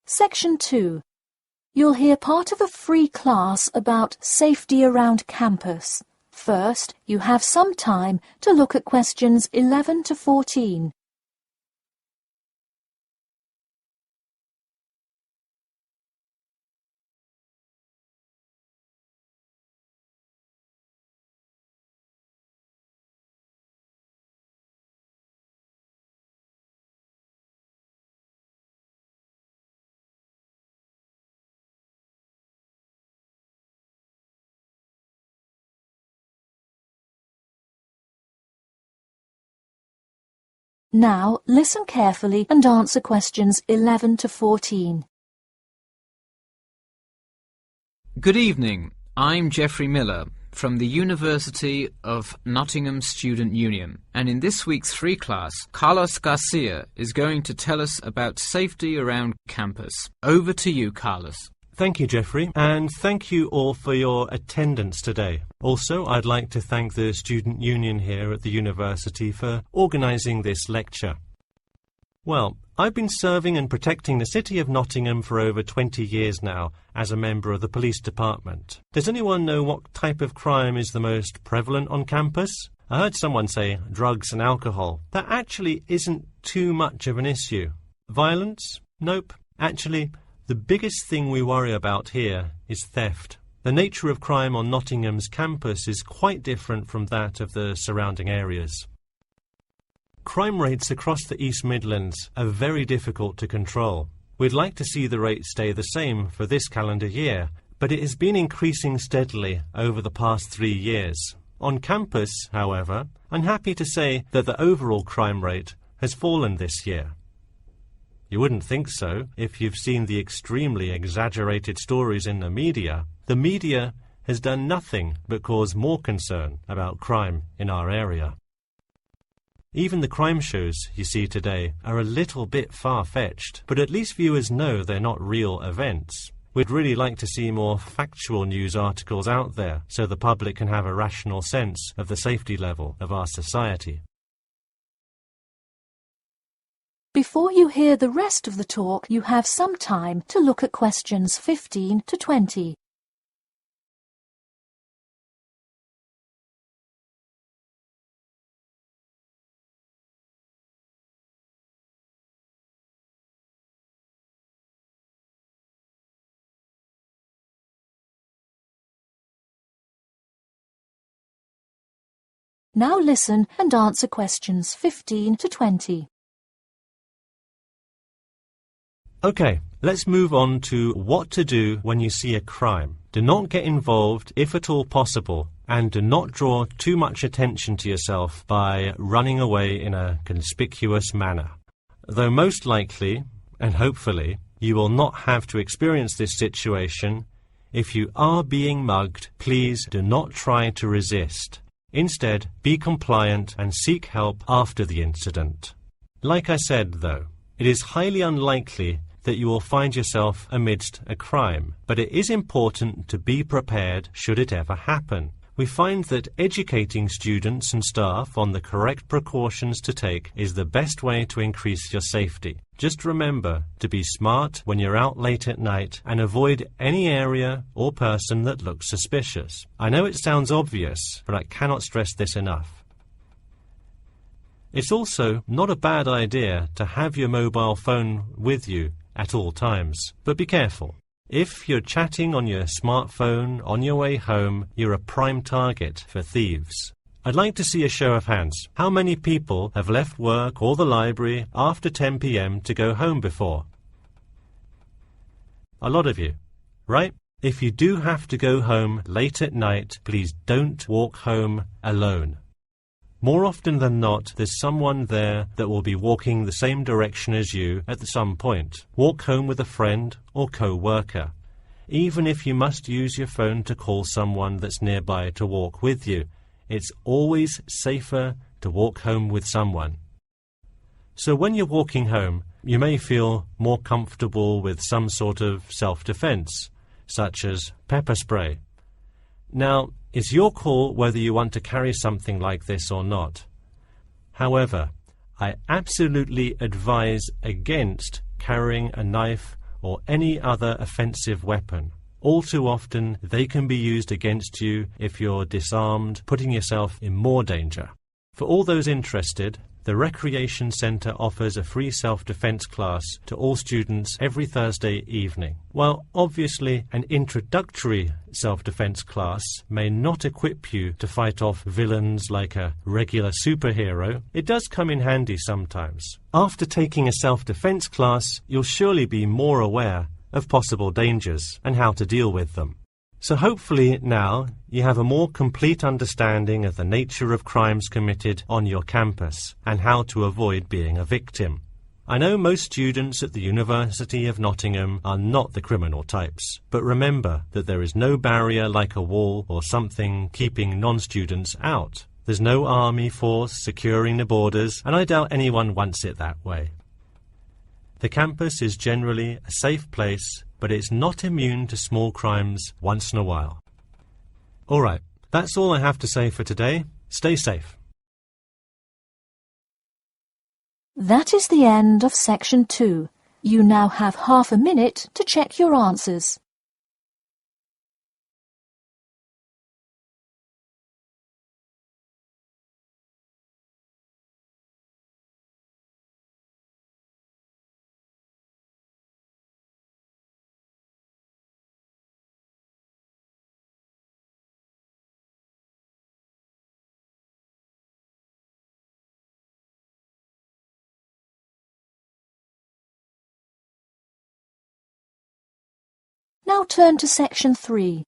Section 2. You'll hear part of a free class about safety around campus. First, you have some time to look at questions 11 to 14. Now, listen carefully and answer questions 11 to 14. Good evening. I'm Geoffrey Miller from the University of Nottingham Student Union, and in this week's free class, Carlos Garcia is going to tell us about safety around campus. Over to you, Carlos. Thank you, Geoffrey, and thank you all for your attendance today. Also, I'd like to thank the Student Union here at the university for organising this lecture. Well, I've been serving and protecting the City of Nottingham for over 20 years now as a member of the police department. Does anyone know what type of crime is the most prevalent on campus? I heard someone say drugs and alcohol. That actually isn't too much of an issue. Violence? Nope. Actually, the biggest thing we worry about here is theft. The nature of crime on Nottingham's campus is quite different from that of the surrounding areas. Crime rates across the East Midlands are very difficult to control. We'd like to see the rate stay the same for this calendar year, but it has been increasing steadily over the past 3 years. On campus, however, I'm happy to say that the overall crime rate has fallen this year. You wouldn't think so if you've seen the extremely exaggerated stories in the media. The media has done nothing but cause more concern about crime in our area. Even the crime shows you see today are a little bit far-fetched, but at least viewers know they're not real events. We'd really like to see more factual news articles out there so the public can have a rational sense of the safety level of our society. Before you hear the rest of the talk, you have some time to look at questions 15 to 20. Now listen and answer questions 15 to 20. Okay, let's move on to what to do when you see a crime. Do not get involved if at all possible, and do not draw too much attention to yourself by running away in a conspicuous manner. Though most likely, and hopefully, you will not have to experience this situation, if you are being mugged, please do not try to resist. Instead, be compliant and seek help after the incident. Like I said, though, it is highly unlikely that you will find yourself amidst a crime, but it is important to be prepared should it ever happen. We find that educating students and staff on the correct precautions to take is the best way to increase your safety. Just remember to be smart when you're out late at night and avoid any area or person that looks suspicious. I know it sounds obvious, but I cannot stress this enough. It's also not a bad idea to have your mobile phone with you at all times, but be careful. If you're chatting on your smartphone on your way home, you're a prime target for thieves. I'd like to see a show of hands. How many people have left work or the library after 10 p.m. to go home before? A lot of you, right? If you do have to go home late at night, please don't walk home alone. More often than not, there's someone there that will be walking the same direction as you at some point. Walk home with a friend or co-worker. Even if you must use your phone to call someone that's nearby to walk with you, it's always safer to walk home with someone. So when you're walking home, you may feel more comfortable with some sort of self-defense, such as pepper spray. Now, it's your call whether you want to carry something like this or not. However, I absolutely advise against carrying a knife or any other offensive weapon. All too often, they can be used against you if you're disarmed, putting yourself in more danger. For all those interested, the Recreation Centre offers a free self-defence class to all students every Thursday evening. While obviously an introductory self-defence class may not equip you to fight off villains like a regular superhero, it does come in handy sometimes. After taking a self-defence class, you'll surely be more aware of possible dangers and how to deal with them. So hopefully now you have a more complete understanding of the nature of crimes committed on your campus and how to avoid being a victim. I know most students at the University of Nottingham are not the criminal types, but remember that there is no barrier like a wall or something keeping non-students out. There's no army force securing the borders, and I doubt anyone wants it that way. The campus is generally a safe place, but it's not immune to small crimes once in a while. All right, that's all I have to say for today. Stay safe. That is the end of section 2. You now have half a minute to check your answers. Now turn to section 3.